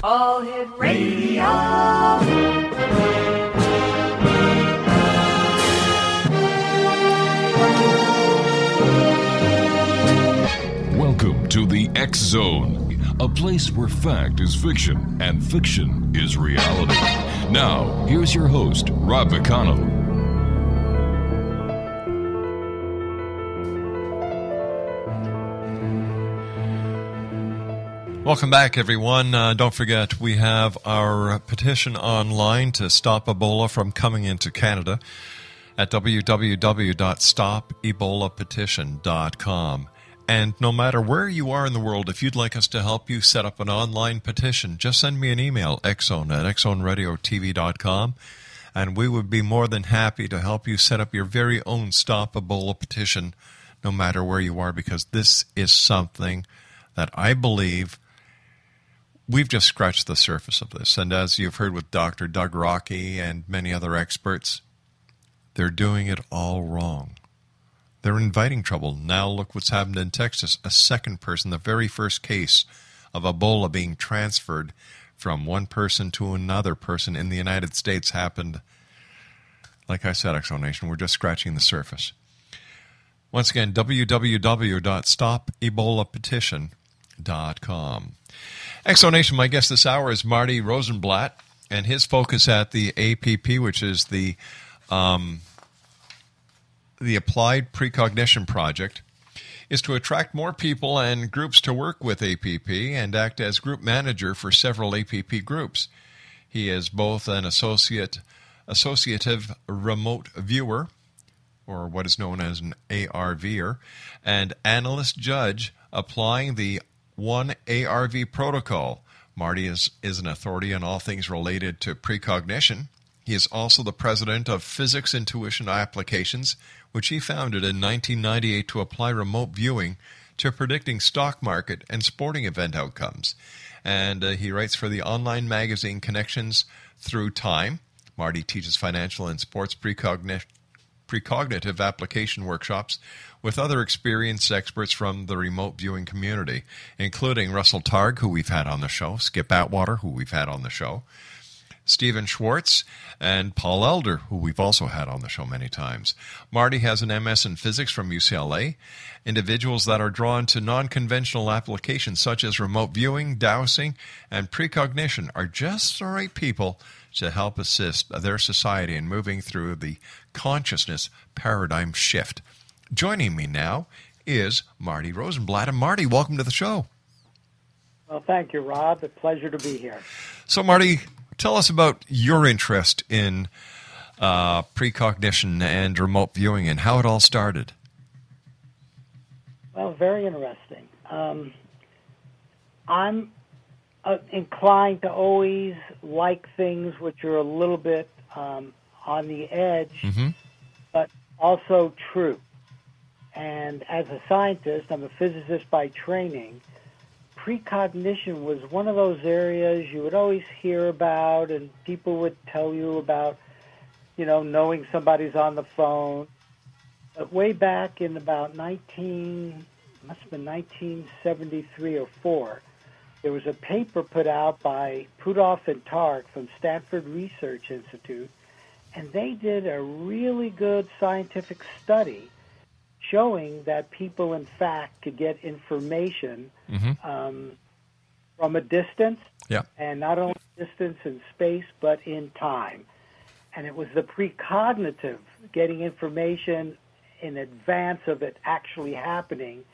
All Hit Radio. Welcome to the X Zone, a place where fact is fiction and fiction is reality. Now, here's your host, Rob McConnell. Welcome back, everyone. Don't forget, we have our petition online to stop Ebola from coming into Canada at www.stopebolapetition.com. And no matter where you are in the world, if you'd like us to help you set up an online petition, just send me an email, xzone@xzoneradiotv.com, and we would be more than happy to help you set up your very own Stop Ebola petition, no matter where you are, because this is something that I believe we've just scratched the surface of this. And as you've heard with Dr. Doug Rockey and many other experts, they're doing it all wrong. They're inviting trouble. Now look what's happened in Texas. A second person, the very first case of Ebola being transferred from one person to another person in the United States happened. Like I said, Exonation, we're just scratching the surface. Once again, www.stopebolapetition.com. Exonation, my guest this hour is Marty Rosenblatt, and his focus at the APP, which is the Applied Precognition Project, is to attract more people and groups to work with APP and act as group manager for several APP groups. He is both an Associative Remote Viewer, or what is known as an ARVer, and Analyst judge applying the one ARV protocol. Marty is an authority on all things related to precognition. He is also the president of Physics Intuition Applications, which he founded in 1998 to apply remote viewing to predicting stock market and sporting event outcomes. And he writes for the online magazine Connections Through Time. Marty teaches financial and sports precognitive application workshops with other experienced experts from the remote viewing community, including Russell Targ, who we've had on the show, Skip Atwater, who we've had on the show, Stephan Schwartz, and Paul Elder, who we've also had on the show many times. Marty has an MS in physics from UCLA. Individuals that are drawn to non-conventional applications such as remote viewing, dowsing, and precognition are just the right people to help assist their society in moving through the consciousness paradigm shift. Joining me now is Marty Rosenblatt. And Marty, welcome to the show. Well, thank you, Rob. A pleasure to be here. So, Marty, tell us about your interest in precognition and remote viewing and how it all started. Well, very interesting. I'm inclined to always like things which are a little bit on the edge, but also true. And as a scientist, I'm a physicist by training. Precognition was one of those areas you would always hear about, and people would tell you about, knowing somebody's on the phone. But way back in about 1973 or 4, there was a paper put out by Pudov and Targ from Stanford Research Institute, and they did a really good scientific study showing that people, in fact, could get information from a distance, and not only distance in space, but in time. And it was the precognitive, getting information in advance of it actually happening,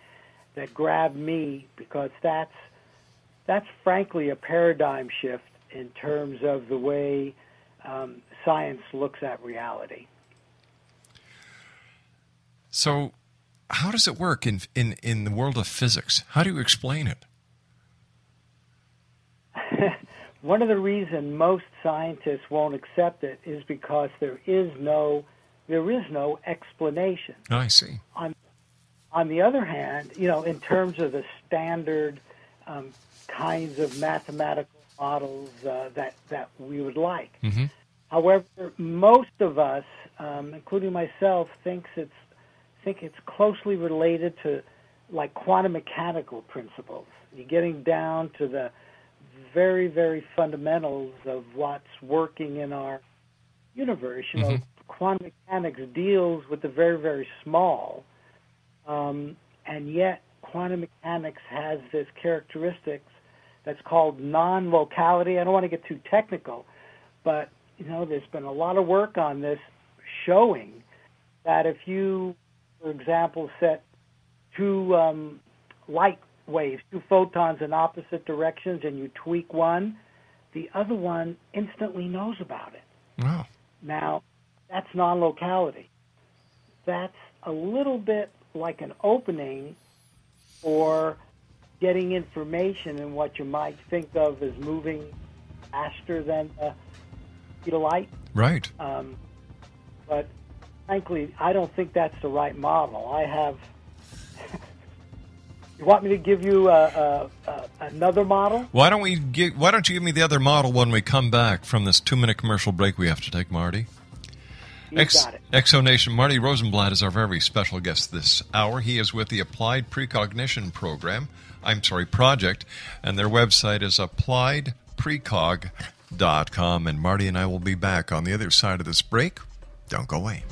that grabbed me, because that's frankly a paradigm shift in terms of the way science looks at reality. So how does it work in the world of physics? How do you explain it? One of the reasons most scientists won't accept it is because there is no explanation. I see. On the other hand, in terms of the standard kinds of mathematical models that we would like. However, most of us, including myself, think it's closely related to like quantum mechanical principles. You're getting down to the very, very fundamentals of what's working in our universe. You know, quantum mechanics deals with the very, very small, and yet quantum mechanics has this characteristics that's called non-locality. I don't want to get too technical, but, you know, there's been a lot of work on this showing that if you, for example, set two light waves, two photons in opposite directions, and you tweak one, the other one instantly knows about it. Wow. Now, that's non-locality. That's a little bit like an opening for getting information in what you might think of as moving faster than the speed of light. Right. But frankly, I don't think that's the right model. I have... You want me to give you another model? Why don't you give me the other model when we come back from this 2-minute commercial break we have to take, Marty? You got it. Exonation. Marty Rosenblatt is our very special guest this hour. He is with the Applied Precognition Project, and their website is appliedprecog.com. And Marty and I will be back on the other side of this break. Don't go away.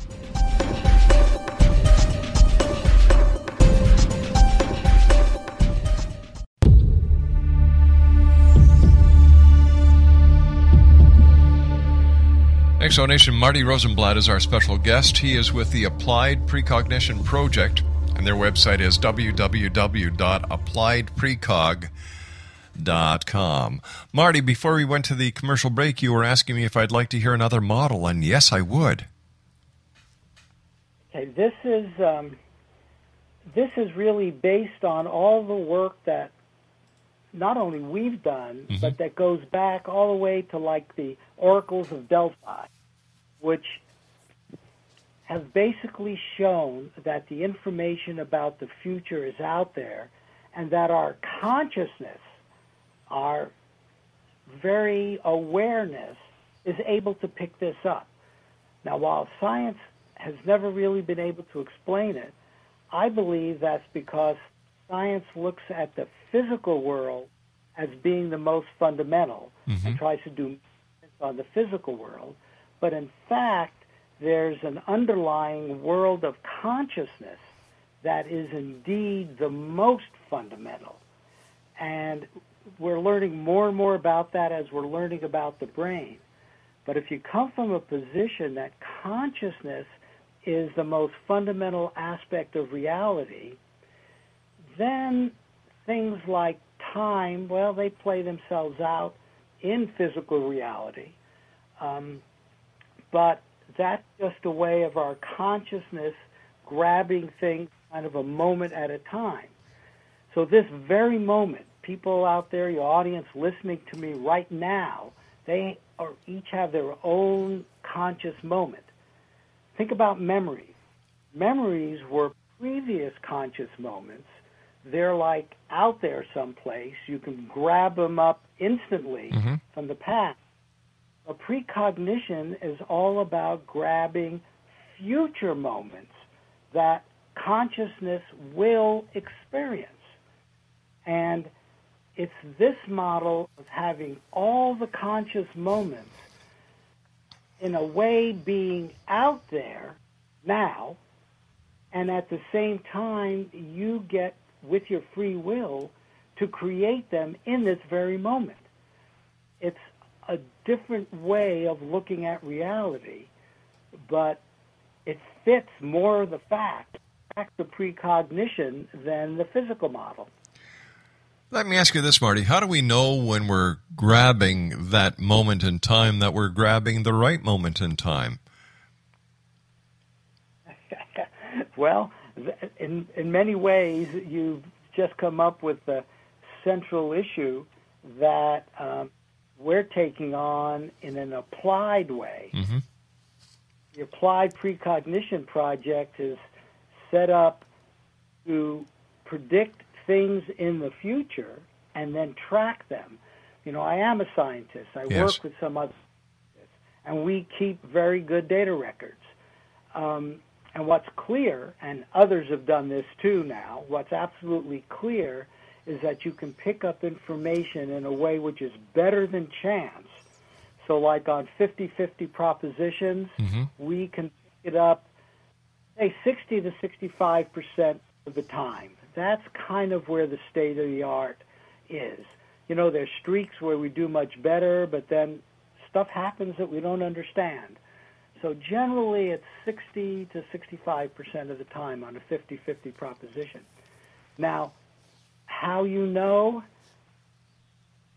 Exonation. Marty Rosenblatt is our special guest. He is with the Applied Precognition Project, and their website is www.appliedprecog.com. Marty, before we went to the commercial break, you were asking me if I'd like to hear another model, and yes, I would. Okay, this is really based on all the work that not only we've done, but that goes back all the way to like the oracles of Delphi, which have basically shown that the information about the future is out there and that our consciousness, our very awareness, is able to pick this up. Now, while science has never really been able to explain it, I believe that's because science looks at the physical world as being the most fundamental and tries to do on the physical world. But in fact, there's an underlying world of consciousness that is indeed the most fundamental. And we're learning more and more about that as we're learning about the brain. But if you come from a position that consciousness is the most fundamental aspect of reality, then things like time, well, they play themselves out in physical reality. But that's just a way of our consciousness grabbing things kind of a moment at a time. So this very moment, people out there, your audience listening to me right now, they each have their own conscious moment. Think about memories. Memories were previous conscious moments. They're like out there someplace. You can grab them up instantly from the past. A precognition is all about grabbing future moments that consciousness will experience. And it's this model of having all the conscious moments in a way being out there now, and at the same time you get, with your free will, to create them in this very moment. It's a different way of looking at reality, but it fits more the fact of precognition than the physical model. Let me ask you this, Marty. How do we know when we're grabbing that moment in time that we're grabbing the right moment in time? Well, in many ways, you've just come up with the central issue that we're taking on in an applied way. The Applied Precognition Project is set up to predict things in the future and then track them. You know, I am a scientist. I work with some other scientists, and we keep very good data records. And what's clear, and others have done this too now, what's absolutely clear is that you can pick up information in a way which is better than chance. So like on 50-50 propositions, we can pick it up, say, 60 to 65% of the time. That's kind of where the state of the art is. You know, there's streaks where we do much better, but then stuff happens that we don't understand. So generally it's 60 to 65% of the time on a 50-50 proposition. Now, how you know?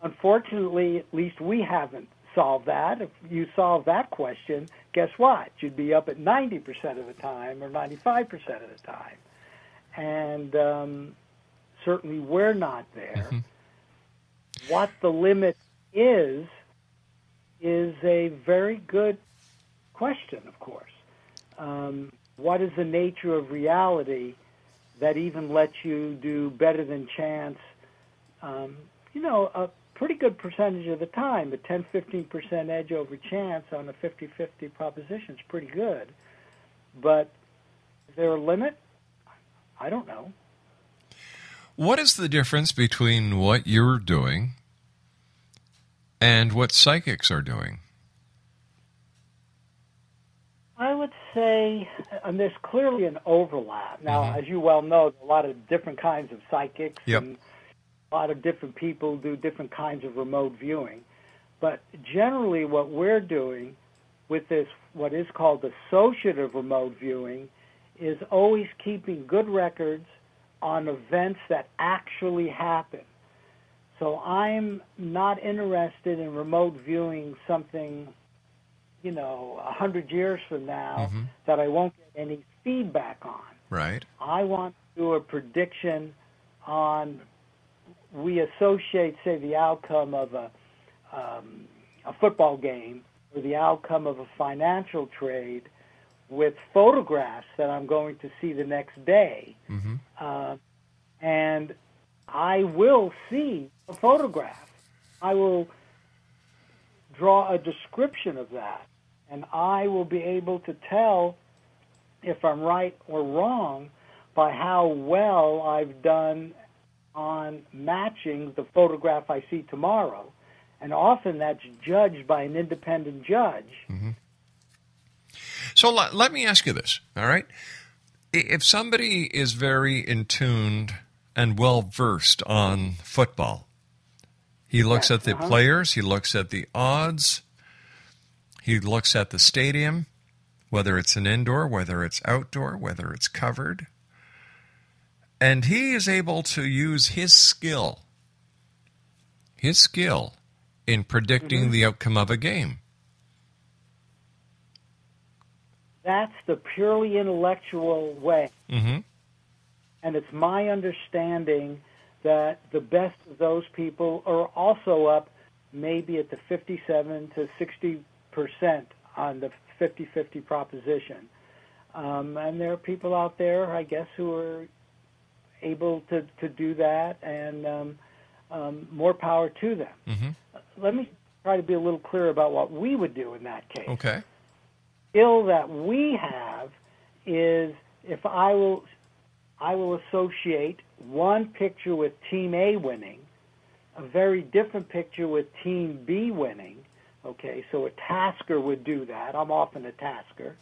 Unfortunately, at least we haven't solved that. If you solve that question, guess what? You'd be up at 90% of the time or 95% of the time. And certainly we're not there. What the limit is a very good question, of course. What is the nature of reality that even lets you do better than chance? A pretty good percentage of the time, a 10-15% edge over chance on a 50-50 proposition is pretty good. But is there a limit? I don't know. What is the difference between what you're doing and what psychics are doing? I would say, and there's clearly an overlap. Now, as you well know, there are a lot of different kinds of psychics, and a lot of different people do different kinds of remote viewing. But generally what we're doing with this, what is called associative remote viewing, is always keeping good records on events that actually happen. So I'm not interested in remote viewing something, 100 years from now that I won't get any feedback on. Right. I want to do a prediction on, we associate, say, the outcome of a football game or the outcome of a financial trade with photographs that I'm going to see the next day. And I will see a photograph. I will draw a description of that, and I will be able to tell if I'm right or wrong by how well I've done on matching the photograph I see tomorrow. And often that's judged by an independent judge. So let me ask you this, all right? If somebody is very in tuned and well-versed on football, he looks at the players, he looks at the odds, he looks at the stadium, whether it's an indoor, whether it's outdoor, whether it's covered, and he is able to use his skill in predicting the outcome of a game. That's the purely intellectual way. And it's my understanding that the best of those people are also up maybe at the 57 to 60% on the 50-50 proposition. And there are people out there, I guess, who are able to do that, and more power to them. Let me try to be a little clear about what we would do in that case. Okay. The skill that we have is if I will associate one picture with Team A winning, a very different picture with Team B winning. Okay, so a tasker would do that. I'm often a tasker.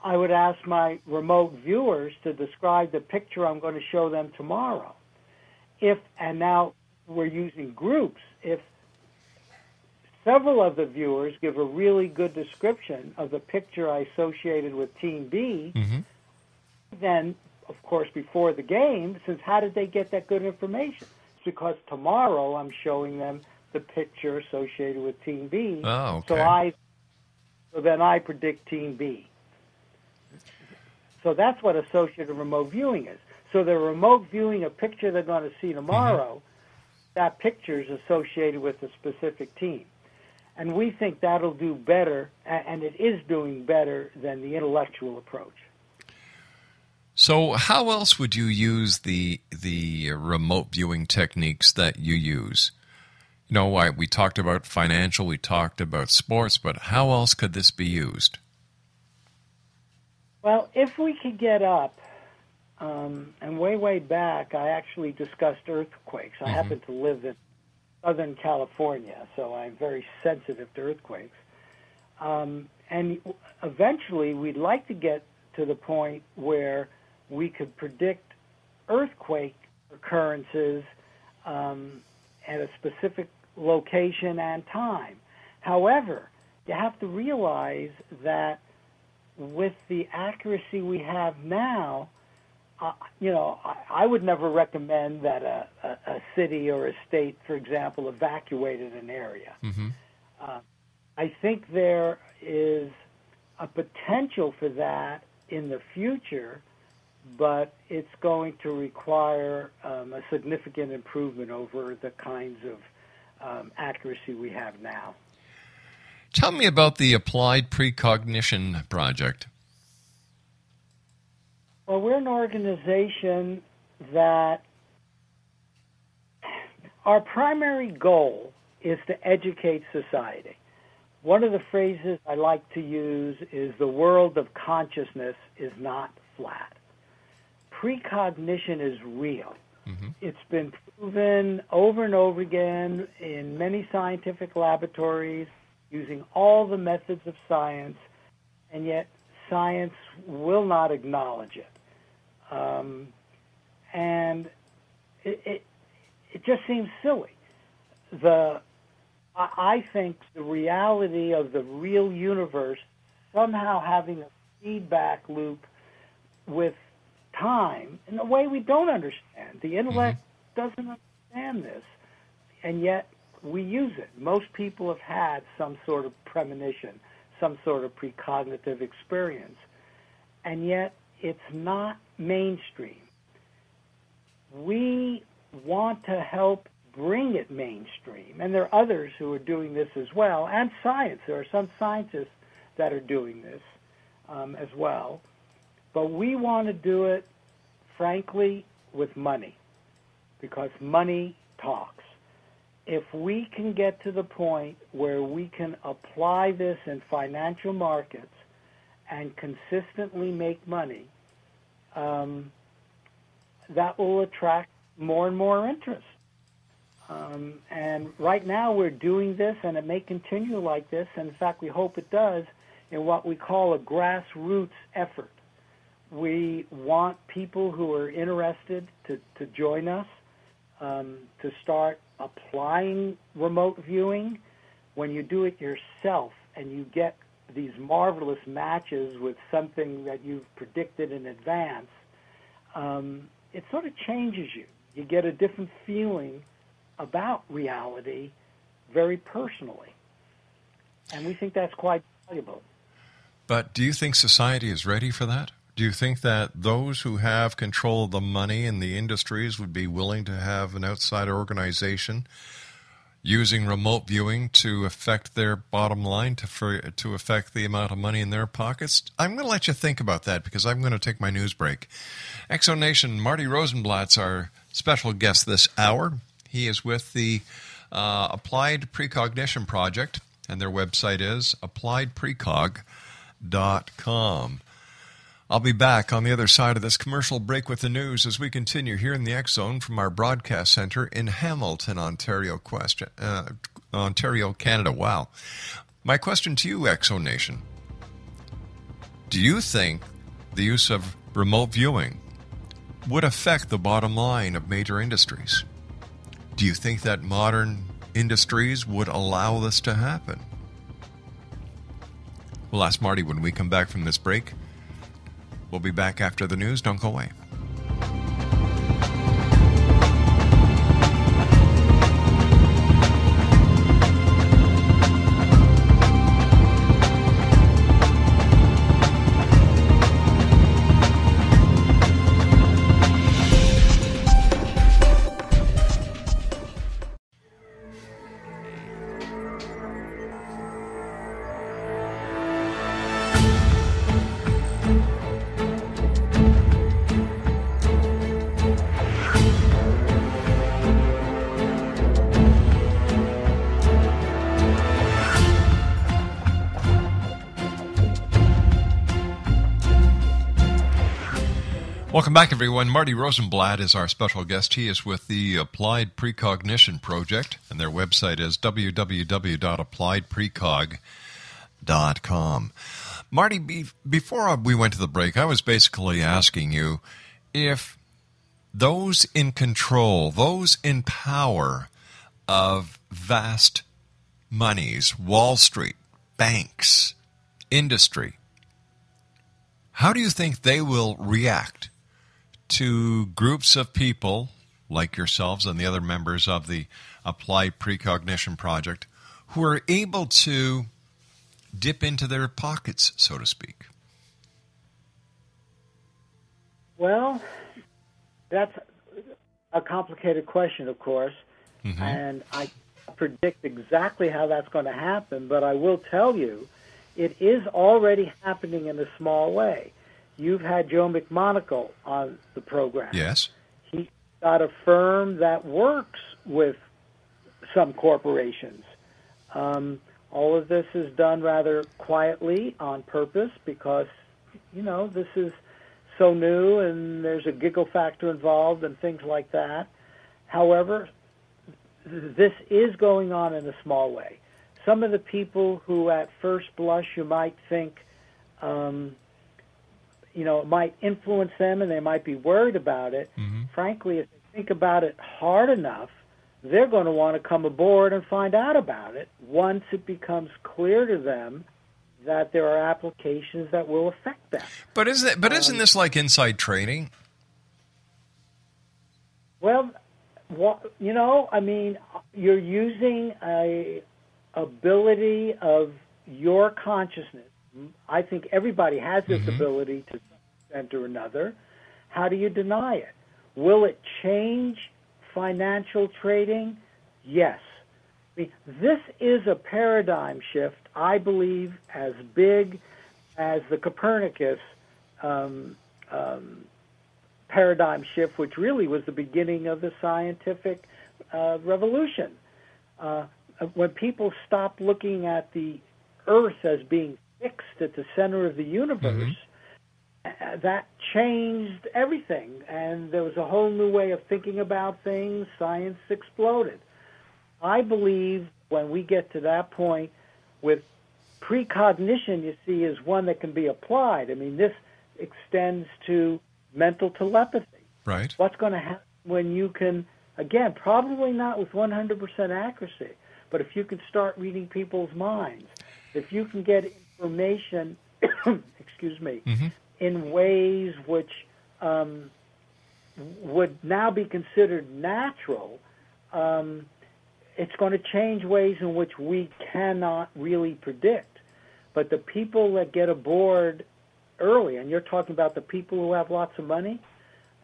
I would ask my remote viewers to describe the picture I'm going to show them tomorrow. And now we're using groups. If several of the viewers give a really good description of the picture I associated with Team B, then, of course, before the game, since how did they get that good information? It's because tomorrow I'm showing them the picture associated with Team B. Oh, okay. So then I predict Team B. So that's what associative remote viewing is. So they're remote viewing a picture they're going to see tomorrow. That picture is associated with a specific team. And we think that'll do better, and it is doing better than the intellectual approach. So how else would you use the remote viewing techniques that you use? We talked about financial, we talked about sports, but how else could this be used? Well, if we could get up and way back, I actually discussed earthquakes. I happen to live in Southern California, so I'm very sensitive to earthquakes. And eventually, we'd like to get to the point where we could predict earthquake occurrences at a specific location and time. However, you have to realize that with the accuracy we have now, I would never recommend that a city or a state, for example, evacuated an area. I think there is a potential for that in the future, but it's going to require a significant improvement over the kinds of accuracy we have now. Tell me about the Applied Precognition Project. Well, we're an organization that our primary goal is to educate society. One of the phrases I like to use is the world of consciousness is not flat. Precognition is real. It's been proven over and over again in many scientific laboratories using all the methods of science, and yet science will not acknowledge it. And it just seems silly. I think the reality of the real universe somehow having a feedback loop with time in a way we don't understand. The intellect doesn't understand this, and yet we use it. Most people have had some sort of premonition, some sort of precognitive experience, and yet it's not mainstream. We want to help bring it mainstream, and there are others who are doing this as well, and science. There are some scientists that are doing this as well. But we want to do it, frankly, with money, because money talks. If we can get to the point where we can apply this in financial markets and consistently make money, that will attract more and more interest. And right now we're doing this, and it may continue like this, and in fact we hope it does, in what we call a grassroots effort. We want people who are interested to join us, to start applying remote viewing. When you do it yourself and you get these marvelous matches with something that you've predicted in advance, it sort of changes you. You get a different feeling about reality very personally. And we think that's quite valuable. But do you think society is ready for that? Do you think that those who have control of the money in the industries would be willing to have an outside organization using remote viewing to affect their bottom line, to affect the amount of money in their pockets? I'm going to let you think about that because I'm going to take my news break. Exonation, Marty Rosenblatt's our special guest this hour. He is with the Applied Precognition Project, and their website is appliedprecog.com. I'll be back on the other side of this commercial break with the news as we continue here in the X Zone from our broadcast center in Hamilton, Ontario, Canada. Wow. My question to you, Exonation. Do you think the use of remote viewing would affect the bottom line of major industries? Do you think that modern industries would allow this to happen? We'll ask Marty when we come back from this break. We'll be back after the news. Don't go away. Welcome back, everyone. Marty Rosenblatt is our special guest. He is with the Applied Precognition Project, and their website is www.appliedprecog.com. Marty, before we went to the break, I was basically asking you if those in control, those in power of vast monies, Wall Street, banks, industry, how do you think they will react to groups of people like yourselves and the other members of the Applied Precognition Project who are able to dip into their pockets, so to speak? Well, that's a complicated question, of course, and I predict exactly how that's going to happen, but I will tell you it is already happening in a small way. You've had Joe McMonagle on the program. Yes. He's got a firm that works with some corporations. All of this is done rather quietly on purpose because, this is so new and there's a giggle factor involved and things like that. However, this is going on in a small way. Some of the people who at first blush you might think, it might influence them and they might be worried about it. Frankly, if they think about it hard enough, they're going to want to come aboard and find out about it once it becomes clear to them that there are applications that will affect them. But isn't this like inside trading? Well, you're using a ability of your consciousness. I think everybody has this ability to some extent or another. How do you deny it? Will it change financial trading? Yes. This is a paradigm shift, I believe, as big as the Copernicus paradigm shift, which really was the beginning of the scientific revolution. When people stopped looking at the Earth as being fixed at the center of the universe, that changed everything, and there was a whole new way of thinking about things. Science exploded. I believe when we get to that point with precognition, you see, is one that can be applied. This extends to mental telepathy. Right. What's going to happen when you can, again, probably not with 100% accuracy, but if you can start reading people's minds, if you can get information, in ways which would now be considered natural, it's going to change ways in which we cannot really predict. But the people that get aboard early, and you're talking about the people who have lots of money,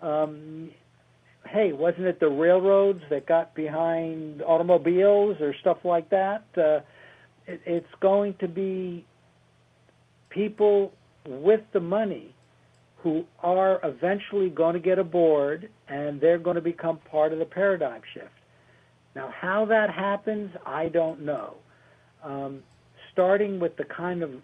hey, wasn't it the railroads that got behind automobiles or stuff like that? It's going to be people with the money who are eventually going to get aboard, and they're going to become part of the paradigm shift. Now, how that happens, I don't know. Starting with the kind of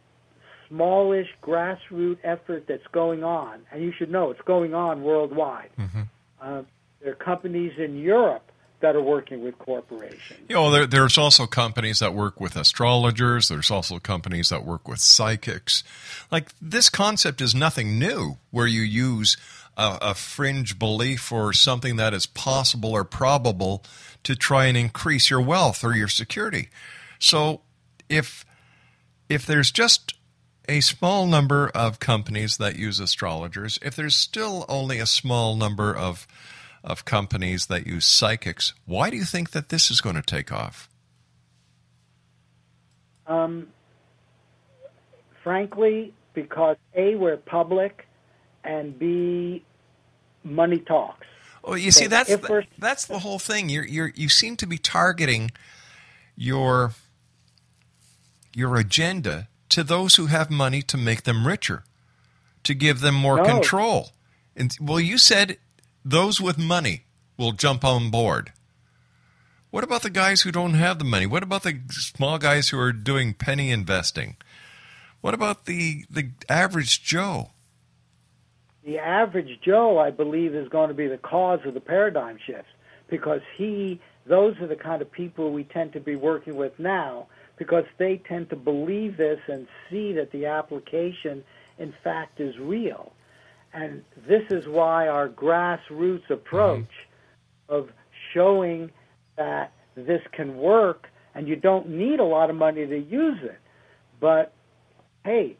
smallish grassroots effort that's going on, and you should know it's going on worldwide. There are companies in Europe that are working with corporations. There's also companies that work with astrologers. There's also companies that work with psychics. Like, this concept is nothing new, where you use a fringe belief or something that is possible or probable to try and increase your wealth or your security. So if there's just a small number of companies that use astrologers, if there's still only a small number of companies that use psychics, why do you think that this is going to take off? Frankly, because A, we're public, and B, money talks. Well, you see, that's the whole thing. You seem to be targeting your agenda to those who have money to make them richer, to give them more control. And well, you said those with money will jump on board. What about the guys who don't have the money? What about the small guys who are doing penny investing? What about the average Joe? the average Joe, I believe, is going to be the cause of the paradigm shifts, because those are the kind of people we tend to be working with now, because they tend to believe this and see that the application, in fact, is real. And this is why our grassroots approach of showing that this can work, and you don't need a lot of money to use it. But, hey,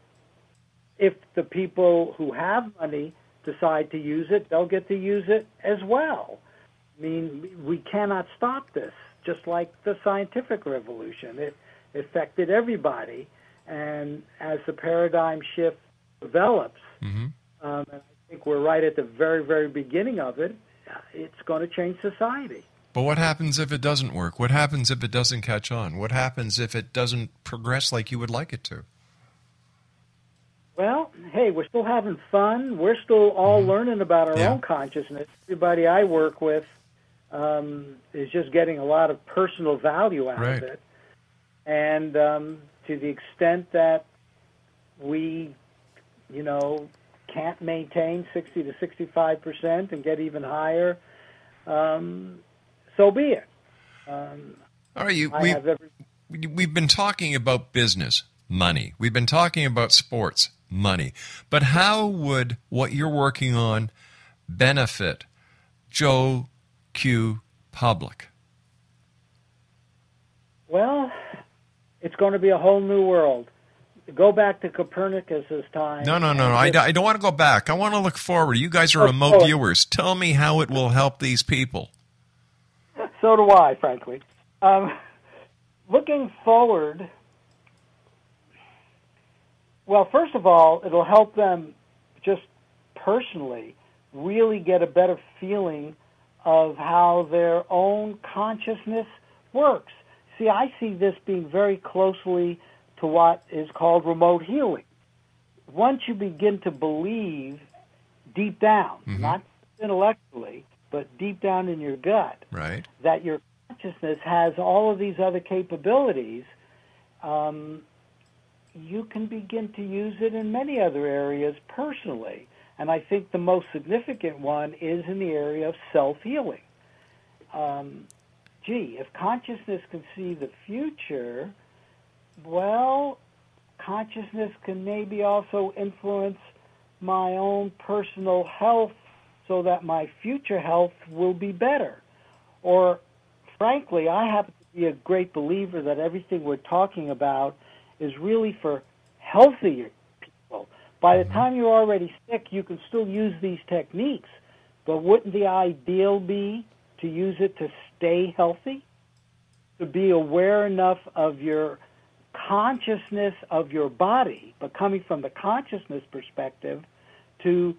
if the people who have money decide to use it, they'll get to use it as well. I mean, we cannot stop this, just like the scientific revolution. It affected everybody, and as the paradigm shift develops, and I think we're right at the very, very beginning of it, it's going to change society. But what happens if it doesn't work? What happens if it doesn't catch on? What happens if it doesn't progress like you would like it to? Well, hey, we're still having fun. We're still all learning about our own consciousness. Everybody I work with is just getting a lot of personal value out of it. And to the extent that we, can't maintain 60 to 65% and get even higher, so be it. All right, we've been talking about business, money. We've been talking about sports, money. But how would what you're working on benefit Joe Q. Public? Well, it's going to be a whole new world. Go back to Copernicus's time. No. I don't want to go back. I want to look forward. You guys are remote viewers. Tell me how it will help these people. So do I, frankly. Looking forward, well, first of all, it'll help them just personally really get a better feeling of how their own consciousness works. See, I see this being very closely to what is called remote healing. Once you begin to believe deep down, not intellectually, but deep down in your gut, that your consciousness has all of these other capabilities, you can begin to use it in many other areas personally. And I think the most significant one is in the area of self-healing. If consciousness can see the future, well, consciousness can maybe also influence my own personal health so that my future health will be better. Or, frankly, I happen to be a great believer that everything we're talking about is really for healthier people. By the time you're already sick, you can still use these techniques, but wouldn't the ideal be to use it to stay healthy? To be aware enough of your consciousness of your body, but coming from the consciousness perspective, to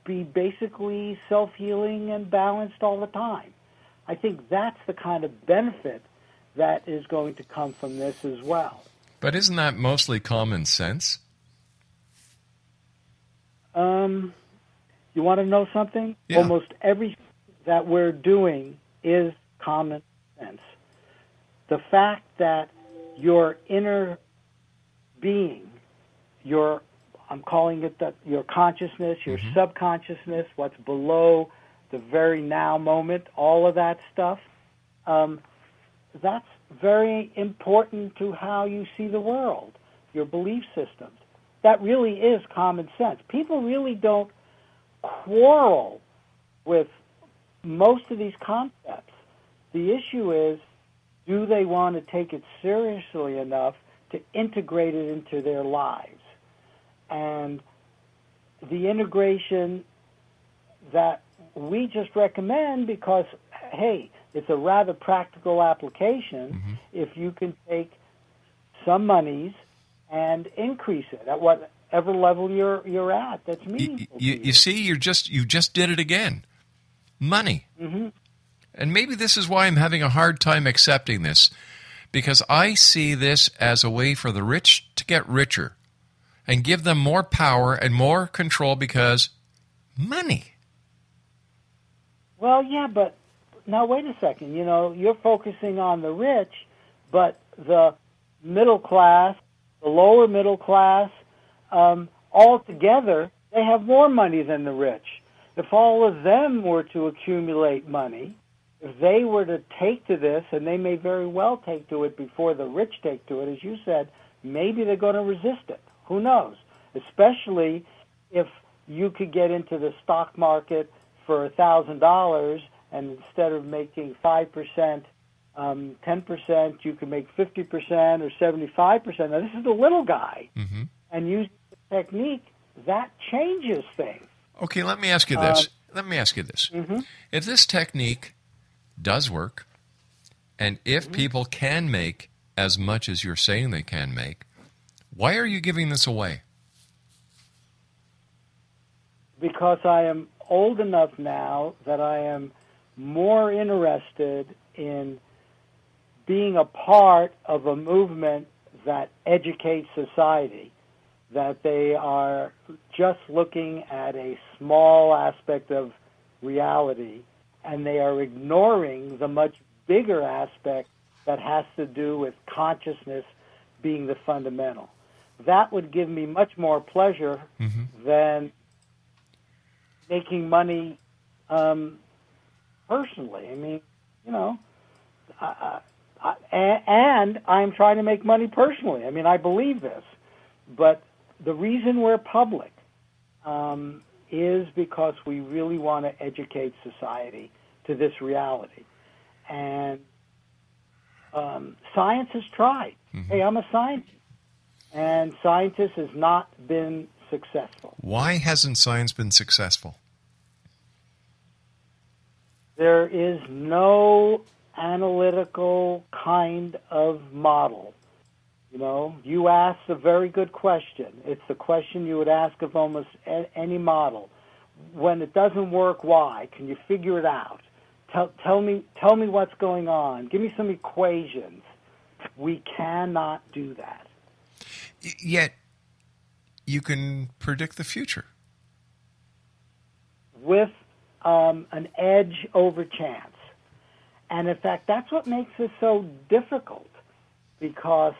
be basically self-healing and balanced all the time. I think that's the kind of benefit that is going to come from this as well. But isn't that mostly common sense? You want to know something? Yeah. Almost everything that we're doing is common sense. The fact that your inner being, I'm calling it your consciousness, your subconsciousness, what's below the very now moment, all of that stuff, that's very important to how you see the world, your belief systems. That really is common sense. People really don't quarrel with most of these concepts. The issue is, do they want to take it seriously enough to integrate it into their lives? And the integration that we just recommend, because, hey, it's a rather practical application, if you can take some monies and increase it at whatever level you're at. That's meaningful. You see, you just did it again. Money. And maybe this is why I'm having a hard time accepting this, because I see this as a way for the rich to get richer and give them more power and more control because money. Well, yeah, but now wait a second. You're focusing on the rich, but the middle class, the lower middle class, all together They have more money than the rich. If all of them were to accumulate money, if they were to take to this, and they may very well take to it before the rich take to it, as you said, maybe they're going to resist it. Who knows? Especially if you could get into the stock market for $1,000, and instead of making 5%, 10%, you can make 50% or 75%. Now, this is the little guy. Mm-hmm. And using the technique, that changes things. Okay, let me ask you this. Mm-hmm. If this technique does work, and if people can make as much as you're saying they can make, why are you giving this away? Because I am old enough now that I am more interested in being a part of a movement that educates society, that they are just looking at a small aspect of reality, and they are ignoring the much bigger aspect that has to do with consciousness being the fundamental. That would give me much more pleasure than making money personally. I mean, you know, and I'm trying to make money personally. I mean, I believe this. But the reason we're public is because we really want to educate society to this reality. And science has tried. Hey, I'm a scientist. And scientists has not been successful. Why hasn't science been successful? There is no analytical kind of model. You know, you asked a very good question. It's the question you would ask of almost any model. When it doesn't work, why? Can you figure it out? Tell me what's going on. Give me some equations. We cannot do that. Yet, you can predict the future. With an edge over chance. And in fact, that's what makes this so difficult, because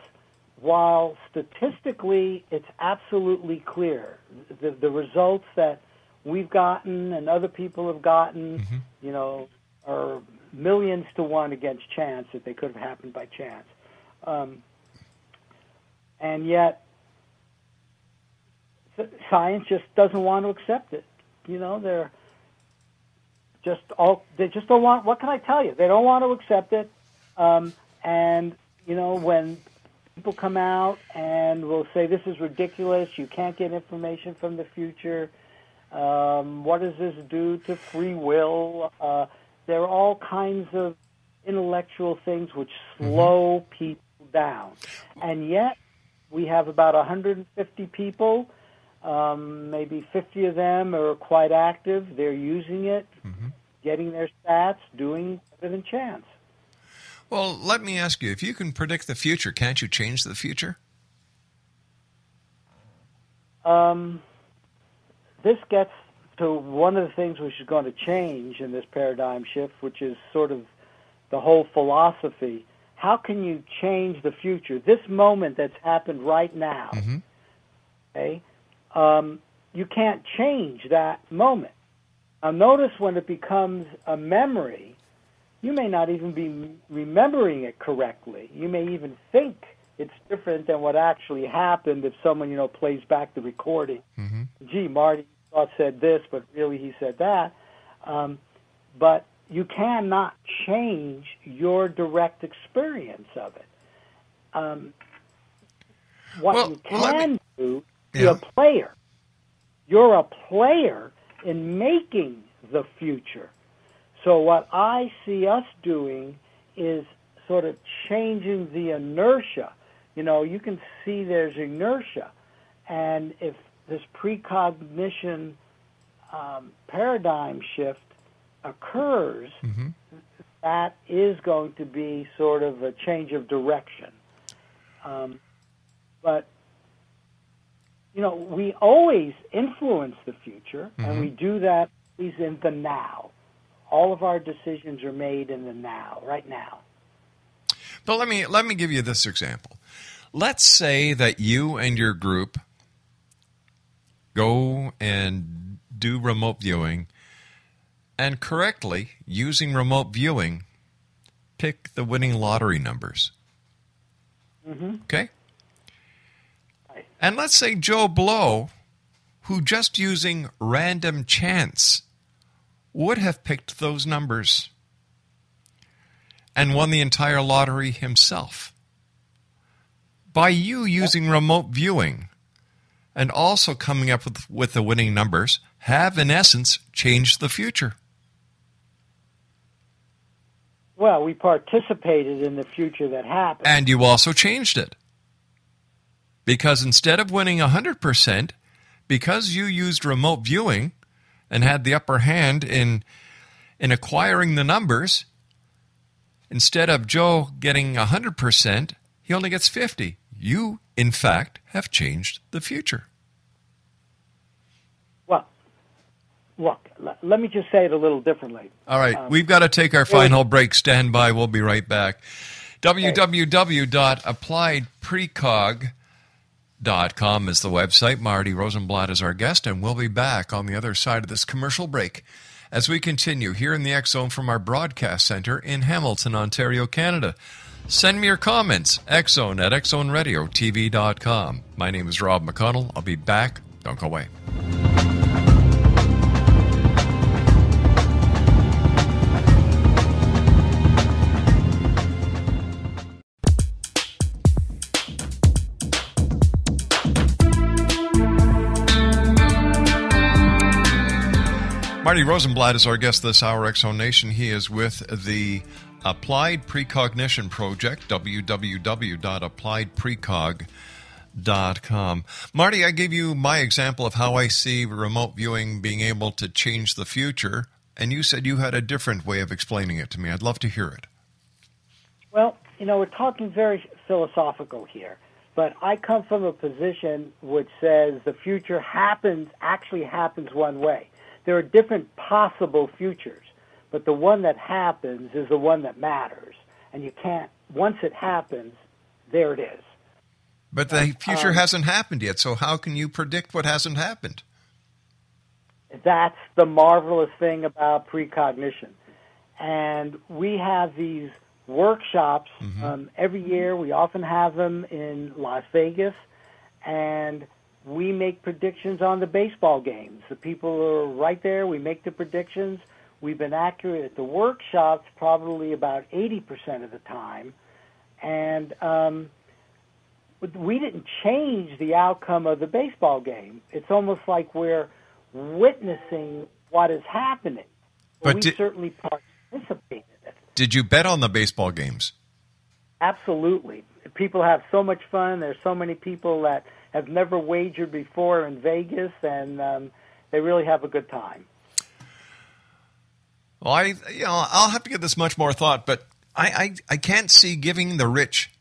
while statistically it's absolutely clear, the results that we've gotten and other people have gotten, you know, are millions to one against chance, that they could have happened by chance. And yet, science just doesn't want to accept it. You know, they just don't want. What can I tell you? They don't want to accept it. And you know, when people come out and will say this is ridiculous, you can't get information from the future. What does this do to free will? There are all kinds of intellectual things which slow people down, and yet we have about 150 people. Maybe 50 of them are quite active. They're using it, getting their stats, doing better than chance. Well, let me ask you, if you can predict the future, can't you change the future? This gets to one of the things which is going to change in this paradigm shift, which is sort of the whole philosophy. How can you change the future? This moment that's happened right now, okay? You can't change that moment. Now, notice when it becomes a memory, you may not even be remembering it correctly. You may even think it's different than what actually happened if someone, you know, plays back the recording. Gee, Marty said this, but really he said that. But you cannot change your direct experience of it. What you can do, you're a player. You're a player in making the future. So what I see us doing is sort of changing the inertia. You know, you can see there's inertia. And if this precognition paradigm shift occurs, that is going to be sort of a change of direction. But, you know, we always influence the future, and we do that always in the now. All of our decisions are made in the now, right now. But let me give you this example. Let's say that you and your group go and do remote viewing and correctly, using remote viewing, pick the winning lottery numbers. Okay? And let's say Joe Blow, who just using random chance would have picked those numbers and won the entire lottery himself. By you using remote viewing and also coming up with the winning numbers, have in essence changed the future. Well, we participated in the future that happened. And you also changed it. Because instead of winning 100%, because you used remote viewing and had the upper hand in acquiring the numbers, instead of Joe getting 100%, he only gets 50. You, in fact, have changed the future. Well, look, let me just say it a little differently. All right, we've got to take our final break. Stand by. We'll be right back. www.appliedprecog.com is the website. Marty Rosenblatt is our guest, and we'll be back on the other side of this commercial break as we continue here in the X Zone from our broadcast center in Hamilton, Ontario, Canada. Send me your comments, xzone at xzoneradiotv.com. My name is Rob McConnell. I'll be back. Don't go away. Marty Rosenblatt is our guest this hour, X-Zone Nation. He is with the Applied Precognition Project, www.appliedprecog.com. Marty, I gave you my example of how I see remote viewing being able to change the future, and you said you had a different way of explaining it to me. I'd love to hear it. Well, we're talking very philosophical here, but I come from a position which says the future actually happens one way. There are different possible futures, but the one that happens is the one that matters. And you can't, once it happens, there it is. But the future hasn't happened yet, so how can you predict what hasn't happened? That's the marvelous thing about precognition. And we have these workshops every year. We often have them in Las Vegas, and we make predictions on the baseball games. The people are right there. We make the predictions. We've been accurate at the workshops probably about 80% of the time. And we didn't change the outcome of the baseball game. It's almost like we're witnessing what is happening. But we certainly participated in it. Did you bet on the baseball games? Absolutely. People have so much fun. There's so many people that have never wagered before in Vegas, and they really have a good time. Well, I'll have to give this much more thought, but I can't see giving the rich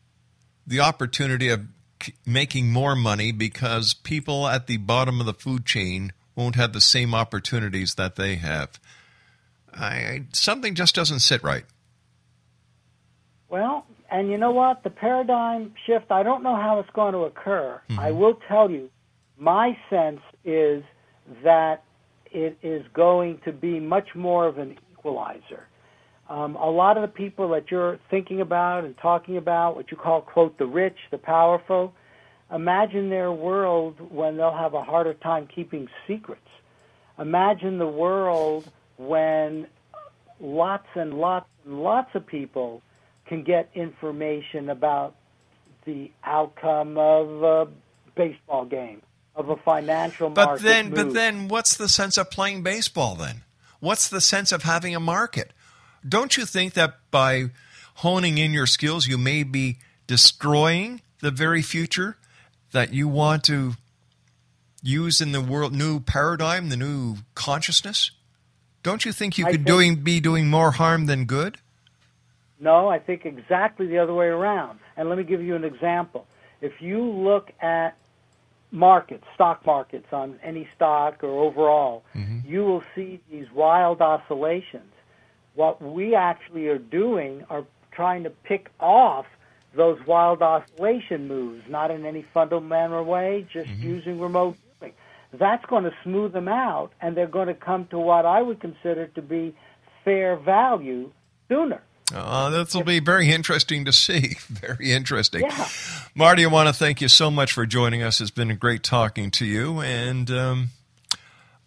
the opportunity of making more money because people at the bottom of the food chain won't have the same opportunities that they have. Something just doesn't sit right. Well, and you know what? The paradigm shift, I don't know how it's going to occur. I will tell you, my sense is that it is going to be much more of an equalizer. A lot of the people that you're thinking about and talking about, what you call, quote, the rich, the powerful, imagine their world when they'll have a harder time keeping secrets. Imagine the world when lots and lots and lots of people can get information about the outcome of a baseball game, of a financial market move. But then what's the sense of playing baseball then? What's the sense of having a market? Don't you think that by honing in your skills, you may be destroying the very future that you want to use in the world, new paradigm, the new consciousness? Don't you think you could be doing more harm than good? No, I think exactly the other way around. And let me give you an example. If you look at markets, stock markets on any stock or overall, you will see these wild oscillations. What we actually are doing are trying to pick off those wild oscillation moves, not in any fundamental way, just using remote viewing. that's going to smooth them out, and they're going to come to what I would consider to be fair value sooner. This will be very interesting to see. Very interesting. Yeah. Marty, I want to thank you so much for joining us. It's been great talking to you, and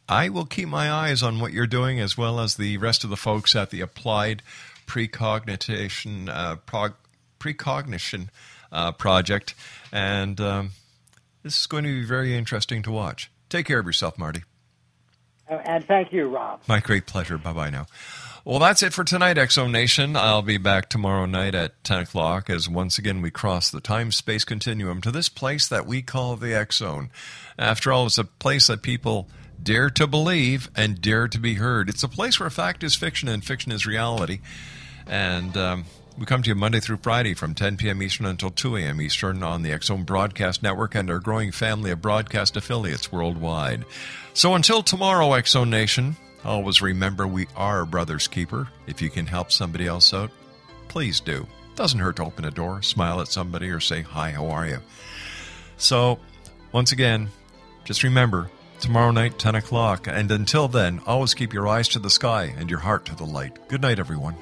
I will keep my eyes on what you're doing as well as the rest of the folks at the Applied Precognition Project, and this is going to be very interesting to watch. Take care of yourself, Marty. And thank you, Rob. My great pleasure. Bye-bye now. Well, that's it for tonight, X-Zone Nation. I'll be back tomorrow night at 10 o'clock as once again we cross the time-space continuum to this place that we call the X-Zone. After all, it's a place that people dare to believe and dare to be heard. It's a place where fact is fiction and fiction is reality. And we come to you Monday through Friday from 10 p.m. Eastern until 2 a.m. Eastern on the X-Zone Broadcast Network and our growing family of broadcast affiliates worldwide. So until tomorrow, X-Zone Nation, always remember we are a brother's keeper. If you can help somebody else out, please do. Doesn't hurt to open a door, smile at somebody, or say, hi, how are you? So, once again, just remember, tomorrow night, 10 o'clock. And until then, always keep your eyes to the sky and your heart to the light. Good night, everyone.